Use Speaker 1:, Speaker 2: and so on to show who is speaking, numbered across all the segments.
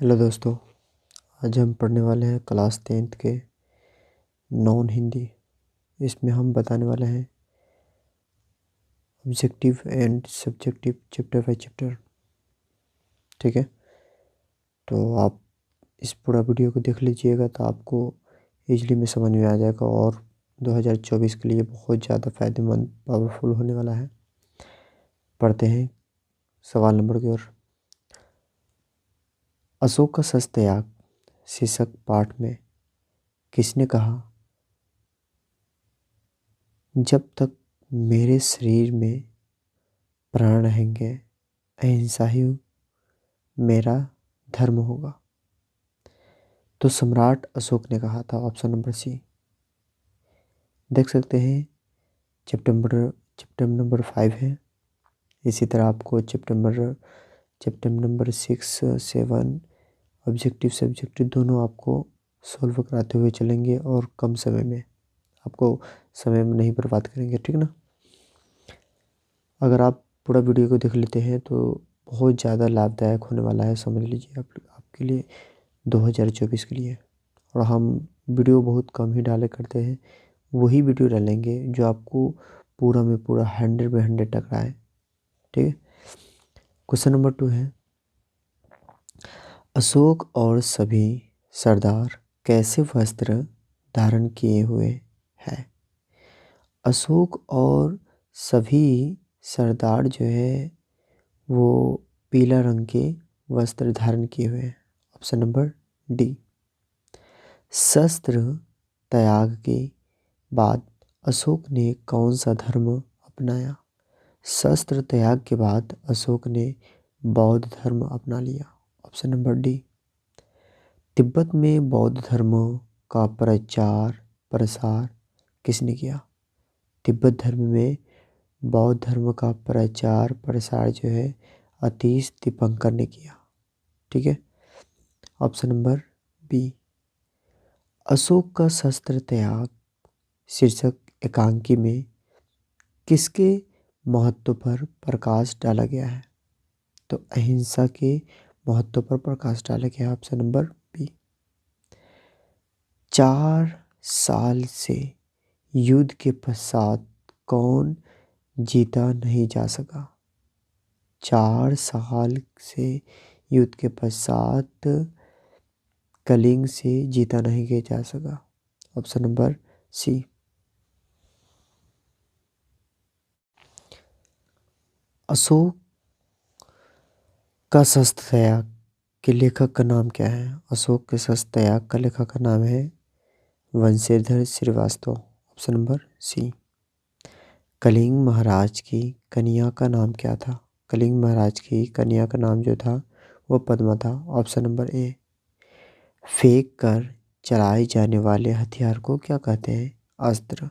Speaker 1: Hello दोस्तों। आज हम पढ़ने वाले हैं क्लास 10th के नॉन हिंदी। इसमें हम बताने वाले हैं objective and subjective chapter by chapter. ठीक है, तो आप इस पूरा वीडियो को देख लीजिएगा तो आपको इजली में समझ में आ जाएगा और 2024 के लिए बहुत ज़्यादा फ़ायदेमंद पावरफुल होने वाला है। पढ़ते हैं सवाल नंबर की ओर। अशोक का सच त्याग शीर्षक पाठ में किसने कहा, जब तक मेरे शरीर में प्राण रहेंगे अहिंसा ही मेरा धर्म होगा। तो सम्राट अशोक ने कहा था। Option number C. देख सकते हैं चैप्टर नंबर 5 है। इसी तरह आपको चैप्टर नंबर 6, 7 ऑब्जेक्टिव सब्जेक्टिव दोनों आपको सॉल्व कराते हुए चलेंगे और कम समय में, आपको समय में नहीं बर्बाद करेंगे। ठीक ना। अगर आप पूरा वीडियो को देख लेते हैं तो बहुत ज़्यादा लाभदायक होने वाला है, समझ लीजिए आपके लिए 2024 के लिए। और हम वीडियो बहुत कम ही डाले करते हैं, वही वीडियो डालेंगे जो आपको पूरा में पूरा 100/100 टकराए। ठीक है। क्वेश्चन नंबर 2 है, अशोक और सभी सरदार कैसे वस्त्र धारण किए हुए हैं। अशोक और सभी सरदार जो है वो पीला रंग के वस्त्र धारण किए हुए हैं। Option number D. शस्त्र त्याग के बाद अशोक ने कौन सा धर्म अपनाया। शस्त्र त्याग के बाद अशोक ने बौद्ध धर्म अपना लिया। Option number D. तिब्बत में बौद्ध धर्म का प्रचार प्रसार किसने किया। तिब्बत धर्म में बौद्ध धर्म का प्रचार प्रसार जो है अतीश दीपंकर ने किया। ठीक है। Option number B. अशोक का शस्त्र त्याग शीर्षक एकांकी में किसके महत्व पर प्रकाश डाला गया है। तो अहिंसा के महत्व पर प्रकाश डाला गया है। Option number B. 4 साल से युद्ध के पश्चात कौन जीता नहीं जा सका। 4 साल से युद्ध के पश्चात कलिंग से जीता नहीं जा सका। ऑप्शन नंबर सी। अशोक का शस्त्र त्याग के लेखक का नाम क्या है। अशोक के शस्त्र त्याग का लेखक का नाम है Vanshidhar Shrivastava. Option number C. Kalinga महाराज की कन्या का नाम क्या था। कलिंग महाराज की कन्या का नाम जो था वो पद्मा था। ऑप्शन नंबर ए। फेंक कर चलाए जाने वाले हथियार को क्या कहते हैं। अस्त्र।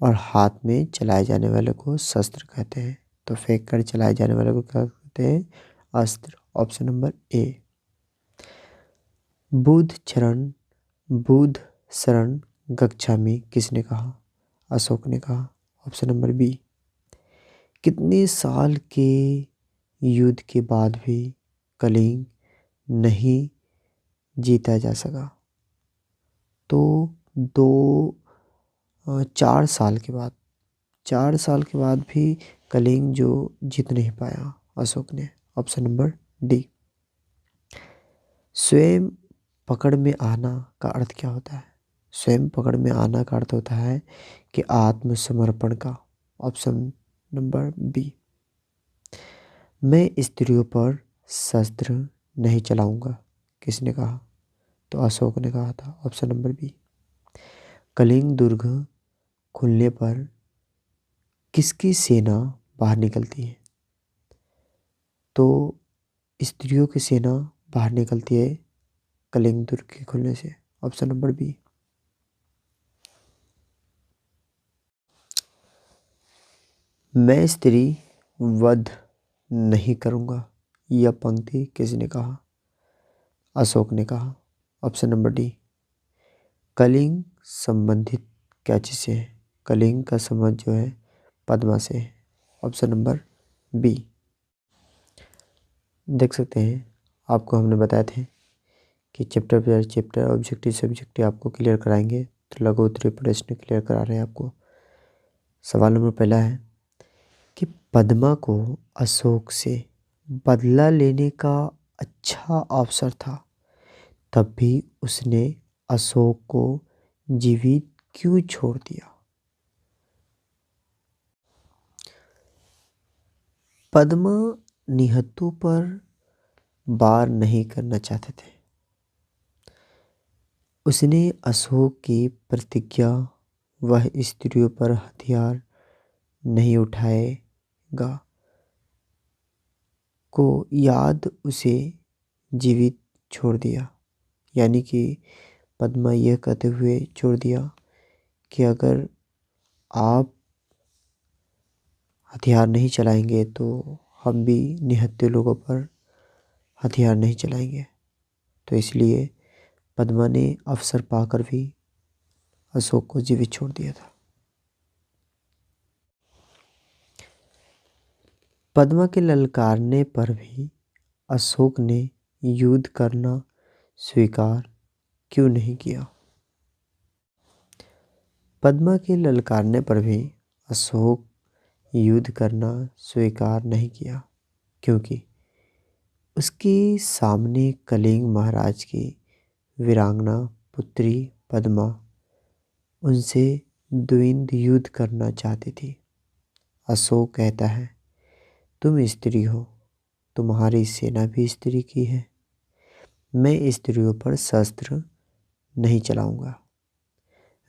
Speaker 1: और हाथ में चलाए जाने वाले को शस्त्र कहते हैं। तो फेंक कर चलाए जाने वाले को क्या कहते हैं। अस्त्र। ऑप्शन नंबर ए। बुद्ध शरण गच्छामि किसने कहा। अशोक ने कहा। Option number B. कितने साल के युद्ध के बाद भी कलिंग नहीं जीता जा सका। तो 4 साल के बाद, 4 साल के बाद भी कलिंग जो जीत नहीं पाया अशोक ने। Option number D. स्वयं पकड़ में आना का अर्थ क्या होता है। स्वयं पकड़ में आना का अर्थ होता है कि आत्मसमर्पण का। Option number B. मैं स्त्रियों पर शस्त्र नहीं चलाऊंगा किसने कहा। तो अशोक ने कहा था। Option number B. कलिंग दुर्ग खुलने पर किसकी सेना बाहर निकलती है। तो स्त्रियों की सेना बाहर निकलती है कलिंग दुर्ग के खुलने से। Option number B. मैं स्त्री वध नहीं करूंगा यह पंक्ति किसने कहा। अशोक ने कहा। Option number D. कलिंग संबंधित क्या चीज़ से है। कलिंग का संबंध जो है पद्मा से है। Option number B. देख सकते हैं आपको हमने बताए थे कि chapter by chapter objective subjective आपको क्लियर कराएंगे, तो लघु उत्तरीय प्रश्न क्लियर करा रहे हैं आपको। सवाल नंबर पहला है कि पद्मा को अशोक से बदला लेने का अच्छा अवसर था, तब भी उसने अशोक को जीवित क्यों छोड़ दिया? पद्मा निहत्थों पर वार नहीं करना चाहते थे। उसने अशोक की प्रतिज्ञा, वह स्त्रियों पर हथियार नहीं उठाएगा, को याद उसे जीवित छोड़ दिया। यानी कि पद्मा यह कहते हुए छोड़ दिया कि अगर आप हथियार नहीं चलाएंगे तो हम भी निहत्थे लोगों पर हथियार नहीं चलाएंगे। तो इसलिए पद्मा ने अवसर पाकर भी अशोक को जीवित छोड़ दिया था। पद्मा के ललकारने पर भी अशोक ने युद्ध करना स्वीकार क्यों नहीं किया? पद्मा के ललकारने पर भी अशोक युद्ध करना स्वीकार नहीं किया, क्योंकि उसके सामने कलिंग महाराज की वीरांगना पुत्री पद्मा उनसे द्वंद्व युद्ध करना चाहती थी। अशोक कहता है, तुम स्त्री हो, तुम्हारी सेना भी स्त्री की है, मैं स्त्रियों पर शस्त्र नहीं चलाऊंगा।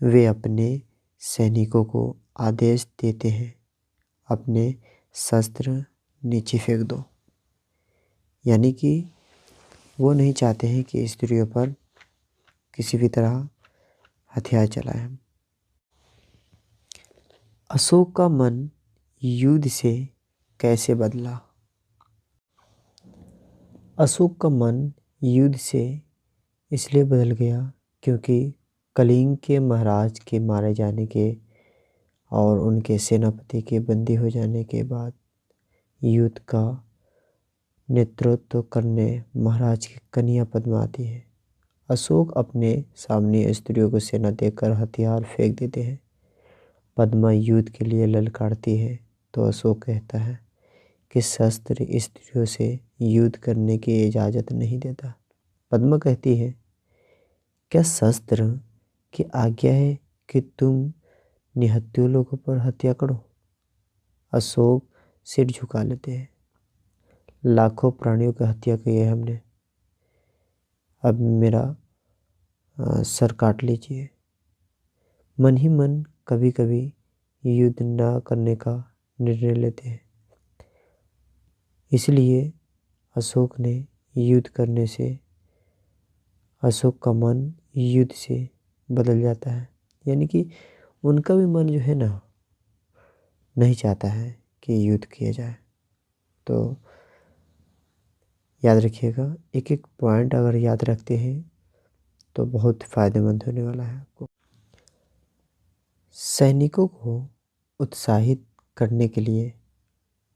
Speaker 1: वे अपने सैनिकों को आदेश देते हैं, अपने शस्त्र नीचे फेंक दो। यानी कि वो नहीं चाहते हैं कि स्त्रियों पर किसी भी तरह हथियार चलाएं। अशोक का मन युद्ध से कैसे बदला? अशोक का मन युद्ध से इसलिए बदल गया क्योंकि कलिंग के महाराज के मारे जाने के और उनके सेनापति के बंदी हो जाने के बाद युद्ध का नेतृत्व करने महाराज की कन्या पद्मा आती है। अशोक अपने सामने स्त्रियों को सेना देकर हथियार फेंक देते हैं। पद्मा युद्ध के लिए ललकारती है तो अशोक कहता है कि शस्त्र स्त्रियों से युद्ध करने की इजाज़त नहीं देता। पद्मा कहती है, क्या शस्त्र की आज्ञा है कि तुम निहत्थे लोगों पर हत्या करो? अशोक सिर झुका लेते हैं, लाखों प्राणियों की हत्या की है हमने, अब मेरा सर काट लीजिए। मन ही मन कभी कभी युद्ध न करने का निर्णय लेते हैं। इसलिए अशोक ने युद्ध करने से अशोक का मन युद्ध से बदल जाता है। यानी कि उनका भी मन जो है ना, नहीं चाहता है कि युद्ध किया जाए। तो याद रखिएगा, एक एक पॉइंट अगर याद रखते हैं तो बहुत फ़ायदेमंद होने वाला है आपको। सैनिकों को उत्साहित करने के लिए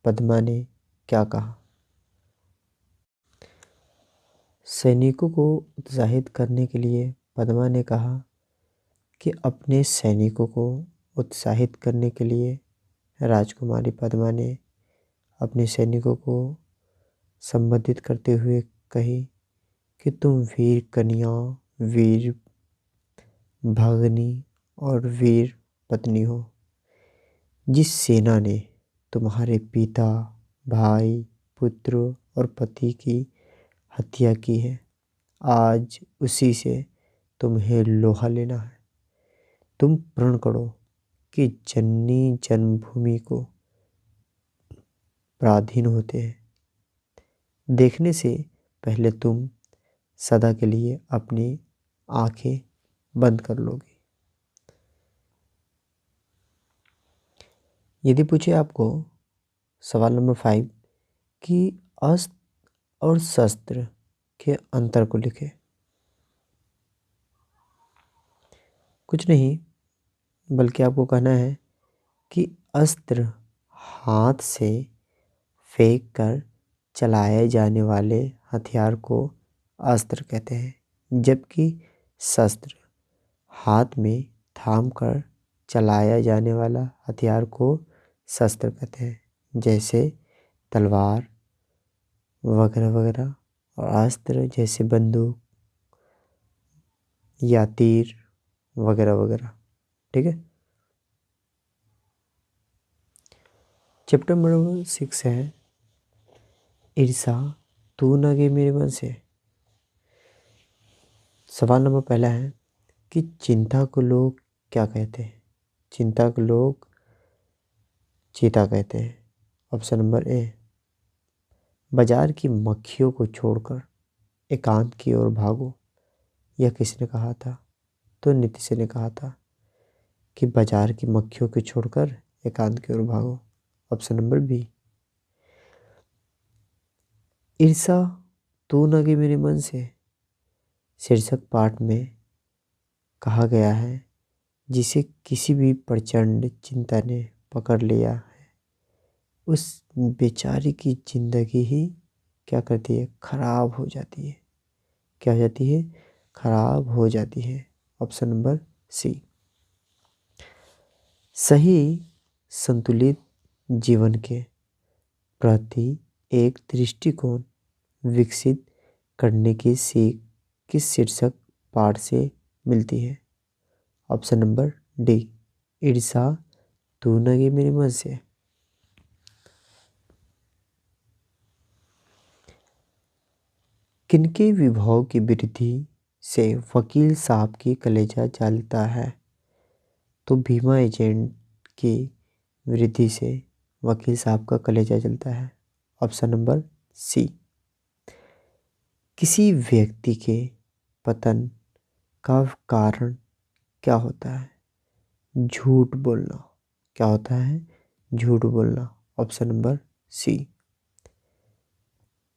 Speaker 1: पद्मा ने क्या कहा? सैनिकों को उत्साहित करने के लिए पद्मा ने कहा कि अपने सैनिकों को उत्साहित करने के लिए राजकुमारी पद्मा ने अपने सैनिकों को संबोधित करते हुए कही कि तुम वीर कन्या, वीर भगनी और वीर पत्नी हो। जिस सेना ने तुम्हारे पिता, भाई, पुत्र और पति की हत्या की है, आज उसी से तुम्हें लोहा लेना है। तुम प्रण करो कि जननी जन्मभूमि को पराधीन होते हैं। देखने से पहले तुम सदा के लिए अपनी आंखें बंद कर लोगे। यदि पूछे आपको सवाल नंबर 5 कि अस्त्र और शस्त्र के अंतर को लिखे, कुछ नहीं बल्कि आपको कहना है कि अस्त्र हाथ से फेंक कर चलाए जाने वाले हथियार को अस्त्र कहते हैं, जबकि शस्त्र हाथ में थाम कर चलाया जाने वाला हथियार को शस्त्र कहते हैं, जैसे तलवार वगैरह वगैरह। और अस्त्र जैसे बंदूक या तीर वगैरह वगैरह। ठीक है। चैप्टर नंबर 6 है ईर्षा तू न गे मेरे मन से। सवाल नंबर पहला है कि चिंता को लोग क्या कहते हैं? चिंता को लोग चीता कहते हैं। ऑप्शन नंबर ए। बाजार की मक्खियों को छोड़कर एकांत की ओर भागो, यह किसने कहा था? तो नीतीश ने कहा था कि बाजार की मक्खियों को छोड़कर एकांत की ओर भागो। Option number B. ईर्षा तू न गे मेरे मन से शीर्षक पाठ में कहा गया है जिसे किसी भी प्रचंड चिंता ने पकड़ लिया है, उस बेचारी की जिंदगी ही क्या करती है? खराब हो जाती है। क्या हो जाती है? खराब हो जाती है। Option number C. सही संतुलित जीवन के प्रति एक दृष्टिकोण विकसित करने की सीख किस शीर्षक पाठ से मिलती है? Option number D. ईर्षा तू न गे मेरे मन से। किनके विभव की वृद्धि से वकील साहब की कलेजा जलता है? तो बीमा एजेंट की वृद्धि से वकील साहब का कलेजा जलता है। Option number C. किसी व्यक्ति के पतन का कारण क्या होता है? झूठ बोलना। क्या होता है? झूठ बोलना। Option number C.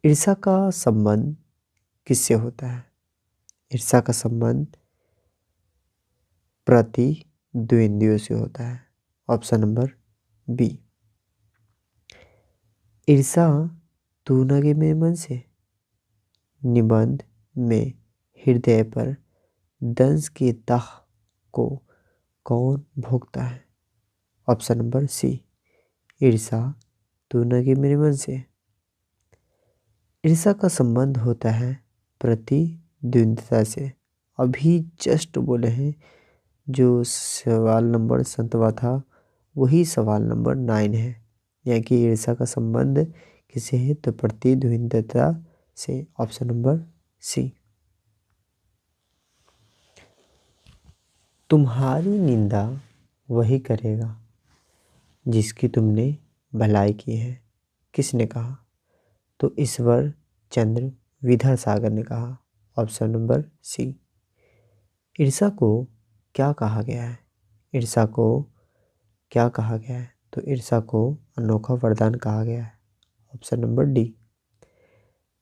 Speaker 1: ईर्षा का संबंध किससे होता है? ईर्षा का संबंध प्रतिद्वंद्वियों से होता है। Option number B. ईर्षा तू न गे मेरे मन से निबंध में हृदय पर दंश के दाह को कौन भोगता है? Option number C. ईर्षा तू न गे मेरे मन से। ईर्षा का संबंध होता है प्रतिद्वंद्विता से। अभी जस्ट बोले हैं, जो सवाल नंबर 7वां था वही सवाल नंबर 9 है। यानी कि ईर्षा का संबंध किसे है? तो प्रतिद्वंद्विता से। Option number C. तुम्हारी निंदा वही करेगा जिसकी तुमने भलाई की है, किसने कहा? तो ईश्वर चंद्र विद्यासागर ने कहा। Option number C. ईर्षा को क्या कहा गया है? ईर्षा को क्या कहा गया है? तो ईर्षा को अनोखा वरदान कहा गया है। Option number D.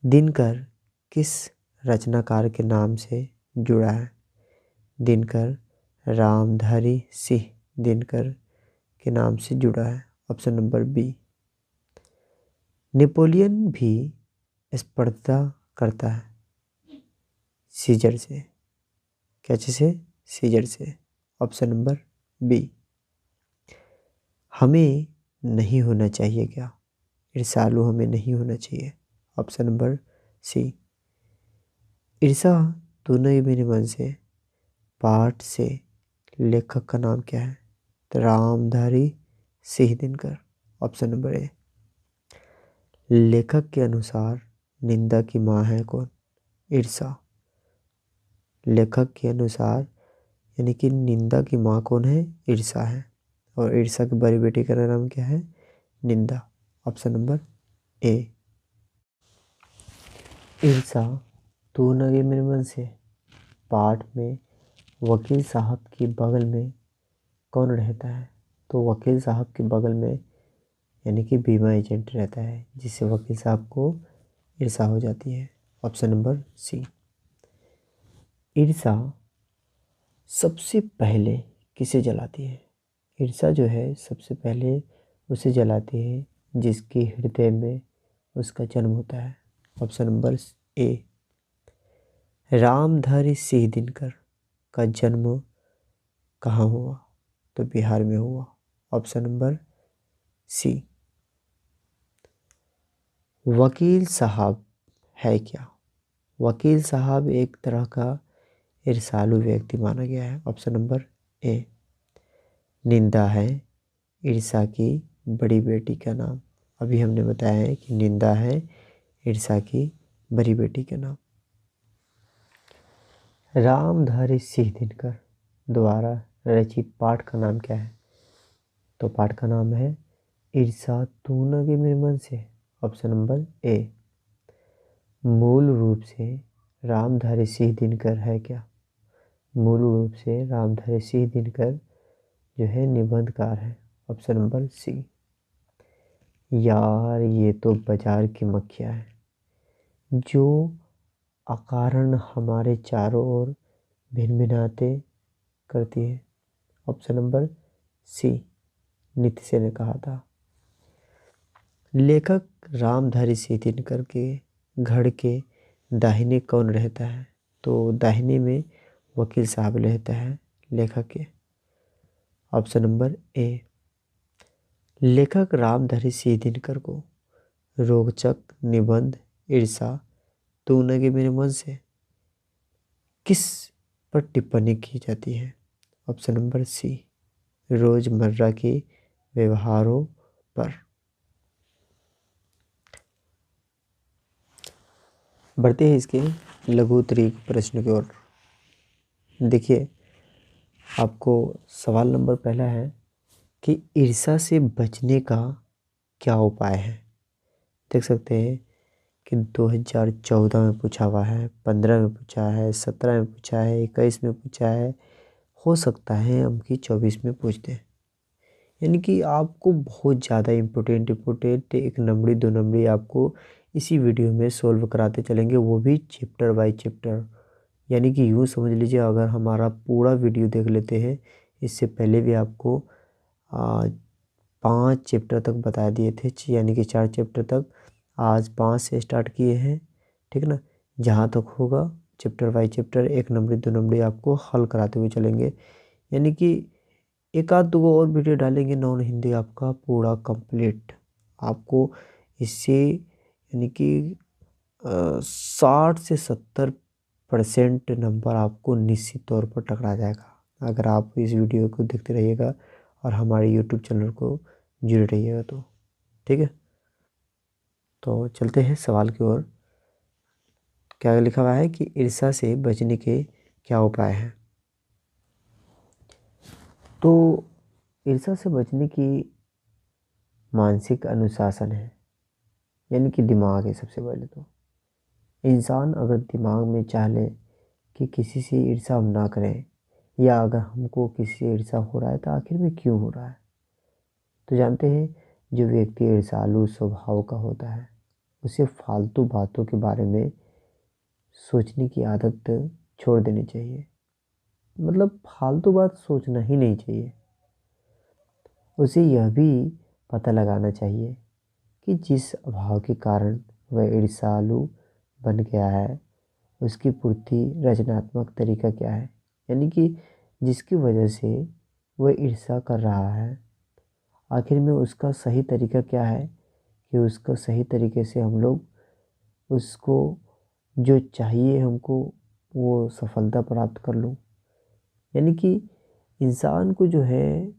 Speaker 1: दिनकर किस रचनाकार के नाम से जुड़ा है? दिनकर रामधारी सिंह दिनकर के नाम से जुड़ा है। Option number B. नेपोलियन भी स्पर्धा करता है सीजर से। क्या चीज से? सीजर से। Option number B. हमें नहीं होना चाहिए क्या? ईर्षालु हमें नहीं होना चाहिए। Option number C. ईर्षा तू नहीं मेरे मन से पाठ से लेखक का नाम क्या है? तो रामधारी सिंह दिनकर। ऑप्शन नंबर ए। लेखक के अनुसार निंदा की माँ है कौन? ईर्षा। लेखक के अनुसार यानी कि निंदा की माँ कौन है? ईर्षा है। और ईर्षा की बड़ी बेटी का नाम क्या है? निंदा। ऑप्शन नंबर ए। ईर्षा तू न गे मेरे मन से पाठ में वकील साहब के बगल में कौन रहता है? तो वकील साहब के बगल में यानी कि बीमा एजेंट रहता है, जिससे वकील साहब को ईर्षा हो जाती है। Option number C. ईर्षा सबसे पहले किसे जलाती है? ईर्षा जो है सबसे पहले उसे जलाती है जिसके हृदय में उसका जन्म होता है। Option number A Ramdhari Singh Dinkar का जन्म कहाँ हुआ? तो बिहार में हुआ। Option number C. वकील साहब है क्या? वकील साहब एक तरह का ईर्ष्यालु व्यक्ति माना गया है। ऑप्शन नंबर ए। निंदा है ईर्ष्या की बड़ी बेटी का नाम। अभी हमने बताया है कि निंदा है ईर्ष्या की बड़ी बेटी का नाम। रामधारी सिंह दिनकर द्वारा रचित पाठ का नाम क्या है? तो पाठ का नाम है ईर्ष्या तू न गे मेरे मन से। ऑप्शन नंबर ए। मूल रूप से रामधारी सिंह दिनकर है क्या? मूल रूप से रामधारी सिंह दिनकर जो है निबंधकार है। Option number C. यार ये तो बाजार की मक्खियाँ है जो अकारण हमारे चारों ओर भिनभिनाते करती है। ऑप्शन नंबर सी। नीतीश ने कहा था। लेखक रामधारी सिंह दिनकर के घर के दाहिने कौन रहता है? तो दाहिने में वकील साहब रहता है लेखक के। ऑप्शन नंबर ए। लेखक रामधारी सिंह दिनकर को रोचक निबंध ईर्ष्या तू न गे मेरे मन से किस पर टिप्पणी की जाती है? Option number C. रोजमर्रा के व्यवहारों पर। बढ़ते हैं इसके लघु उत्तरीय प्रश्न की ओर। देखिए आपको सवाल नंबर पहला है कि ईर्ष्या से बचने का क्या उपाय है? देख सकते हैं कि 2014 में पूछा हुआ है, 15 में पूछा है, 17 में पूछा है, 21 में पूछा है, हो सकता है हम कि 24 में पूछ दें। यानी कि आपको बहुत ज़्यादा इम्पोर्टेंट एक नंबरी 2 नंबरी आपको इसी वीडियो में सोल्व कराते चलेंगे, वो भी चैप्टर बाय चैप्टर। यानी कि यूँ समझ लीजिए अगर हमारा पूरा वीडियो देख लेते हैं, इससे पहले भी आपको 5 चैप्टर तक बता दिए थे, यानी कि 4 चैप्टर तक। आज 5 से स्टार्ट किए हैं, ठीक ना। जहाँ तक होगा चैप्टर बाय चैप्टर एक नंबरी 2 नंबरी आपको हल कराते हुए चलेंगे। यानी कि एक आध दो और वीडियो डालेंगे नॉन हिंदी आपका पूरा कंप्लीट। आपको इससे यानी कि 60 से 70% नंबर आपको निश्चित तौर पर टकरा जाएगा अगर आप इस वीडियो को देखते रहिएगा और हमारे यूट्यूब चैनल को जुड़े रहिएगा तो, ठीक है। तो चलते हैं सवाल की ओर। क्या लिखा हुआ है कि ईर्ष्या से बचने के क्या उपाय हैं? तो ईर्ष्या से बचने की मानसिक अनुशासन है, यानी कि दिमाग है। सबसे पहले तो इंसान अगर दिमाग में चाह ले कि किसी से ईर्ष्या हम ना करें, या अगर हमको किसी से ईर्ष्या हो रहा है तो आखिर में क्यों हो रहा है? तो जानते हैं जो व्यक्ति ईर्ष्यालु स्वभाव का होता है उसे फालतू बातों के बारे में सोचने की आदत छोड़ देनी चाहिए। मतलब फालतू बात सोचना ही नहीं चाहिए। उसे यह भी पता लगाना चाहिए कि जिस अभाव के कारण वह ईर्ष्यालु बन गया है उसकी पूर्ति रचनात्मक तरीका क्या है। यानी कि जिसकी वजह से वह ईर्ष्या कर रहा है आखिर में उसका सही तरीका क्या है कि उसका सही तरीके से हम लोग उसको जो चाहिए हमको वो सफलता प्राप्त कर लूँ। यानी कि इंसान को जो है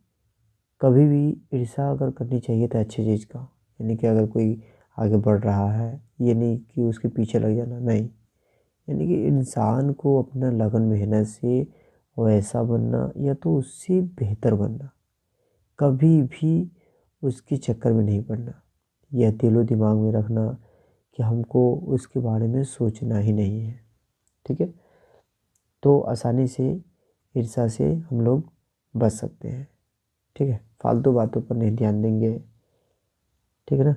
Speaker 1: कभी भी ईर्ष्या अगर करनी चाहिए तो अच्छी चीज़ का। यानी कि अगर कोई आगे बढ़ रहा है ये नहीं कि उसके पीछे लग जाना, नहीं। यानी कि इंसान को अपना लगन मेहनत से वैसा बनना या तो उससे बेहतर बनना, कभी भी उसके चक्कर में नहीं पड़ना। यह दिलो दिमाग में रखना कि हमको उसके बारे में सोचना ही नहीं है, ठीक है। तो आसानी से ईर्ष्या से हम लोग बच सकते हैं, ठीक है। फालतू बातों पर नहीं ध्यान देंगे, ठीक है ना।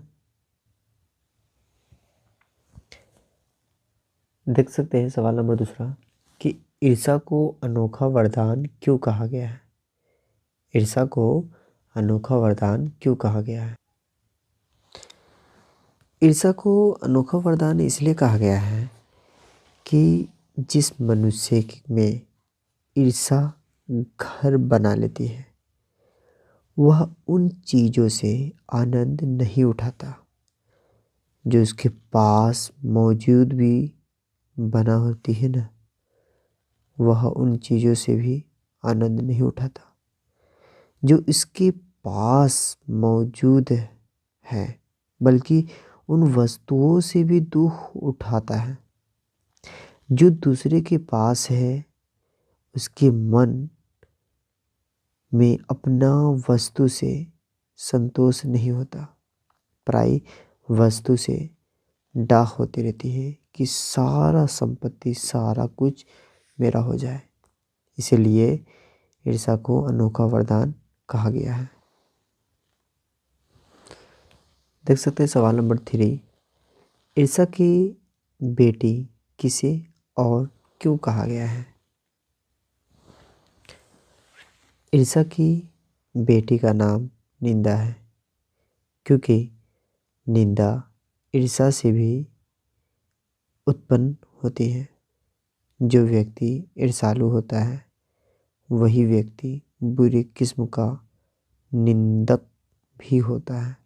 Speaker 1: देख सकते हैं सवाल नंबर दूसरा कि ईर्ष्या को अनोखा वरदान क्यों कहा गया है? ईर्ष्या को अनोखा वरदान क्यों कहा गया है? ईर्ष्या को अनोखा वरदान इसलिए कहा गया है कि जिस मनुष्य में ईर्ष्या घर बना लेती है वह उन चीज़ों से आनंद नहीं उठाता जो उसके पास मौजूद भी बना होती है ना, वह उन चीज़ों से भी आनंद नहीं उठाता जो इसके पास मौजूद है, बल्कि उन वस्तुओं से भी दुख उठाता है जो दूसरे के पास है। उसके मन में अपना वस्तु से संतोष नहीं होता, पराई वस्तु से डाह होती रहती है कि सारा संपत्ति सारा कुछ मेरा हो जाए। इसीलिए ईर्ष्या को अनोखा वरदान कहा गया है। देख सकते हैं सवाल नंबर 3, ईर्ष्या की बेटी किसे और क्यों कहा गया है। ईर्ष्या की बेटी का नाम निंदा है क्योंकि निंदा ईर्ष्या से भी उत्पन्न होती है। जो व्यक्ति ईर्ष्यालु होता है वही व्यक्ति बुरी किस्म का निंदक भी होता है।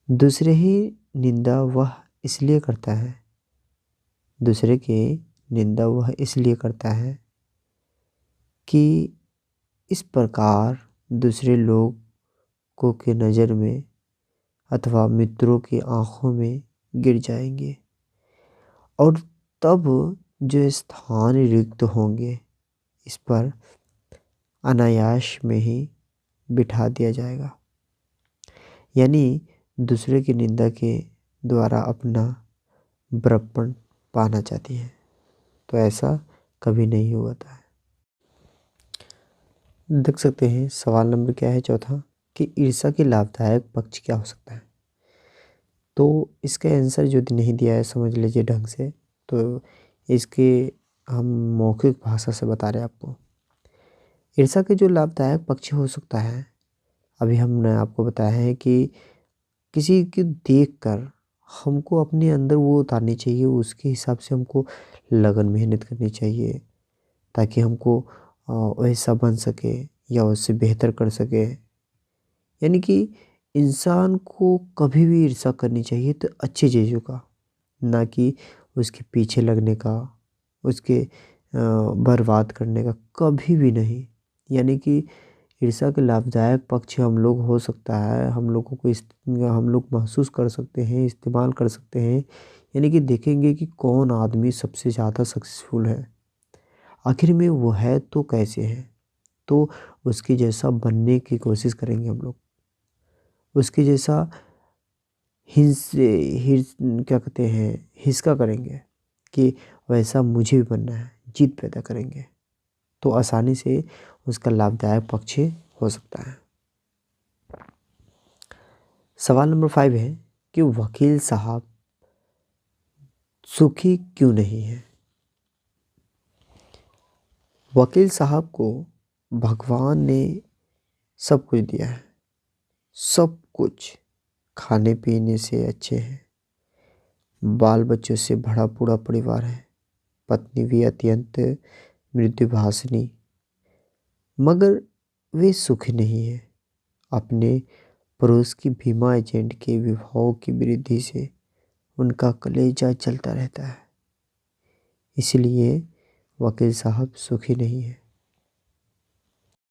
Speaker 1: दूसरे ही निंदा वह इसलिए करता है दूसरे की निंदा वह इसलिए करता है कि इस प्रकार दूसरे लोगों के नज़र में अथवा मित्रों की आँखों में गिर जाएंगे और तब जो स्थान रिक्त होंगे इस पर अनायास में ही बिठा दिया जाएगा। यानी दूसरे की निंदा के द्वारा अपना बड़प्पन पाना चाहती है, तो ऐसा कभी नहीं होता है। देख सकते हैं सवाल नंबर क्या है चौथा, कि ईर्ष्या के लाभदायक पक्ष क्या हो सकता है। तो इसका आंसर जो नहीं दिया है समझ लीजिए ढंग से, तो इसके हम मौखिक भाषा से बता रहे हैं आपको। ईर्ष्या के जो लाभदायक पक्ष हो सकता है, अभी हमने आपको बताया है कि किसी को देखकर हमको अपने अंदर वो उतारनी चाहिए, उसके हिसाब से हमको लगन मेहनत करनी चाहिए ताकि हमको वैसा बन सके या उससे बेहतर कर सके। यानी कि इंसान को कभी भी ईर्ष्या करनी चाहिए तो अच्छी चीज़ों का, ना कि उसके पीछे लगने का, उसके बर्बाद करने का, कभी भी नहीं। यानी कि ईर्ष्या के लाभदायक पक्ष हम लोग हो सकता है, हम लोगों को हम लोग महसूस कर सकते हैं, इस्तेमाल कर सकते हैं। यानी कि देखेंगे कि कौन आदमी सबसे ज़्यादा सक्सेसफुल है, आखिर में वो है तो कैसे है, तो उसके जैसा बनने की कोशिश करेंगे हम लोग, उसके जैसा क्या कहते हैं हिस्सा करेंगे कि वैसा मुझे भी बनना है, जिद पैदा करेंगे, तो आसानी से उसका लाभदायक पक्ष हो सकता है। सवाल नंबर 5 है कि वकील साहब सुखी क्यों नहीं है। वकील साहब को भगवान ने सब कुछ दिया है, सब कुछ, खाने पीने से अच्छे हैं, बाल बच्चों से भरा पूरा परिवार है, पत्नी भी अत्यंत मृदुभाषिनी, मगर वे सुखी नहीं है। अपने पड़ोस की बीमा एजेंट के विभाग की वृद्धि से उनका कलेजा चलता रहता है, इसलिए वकील साहब सुखी नहीं है।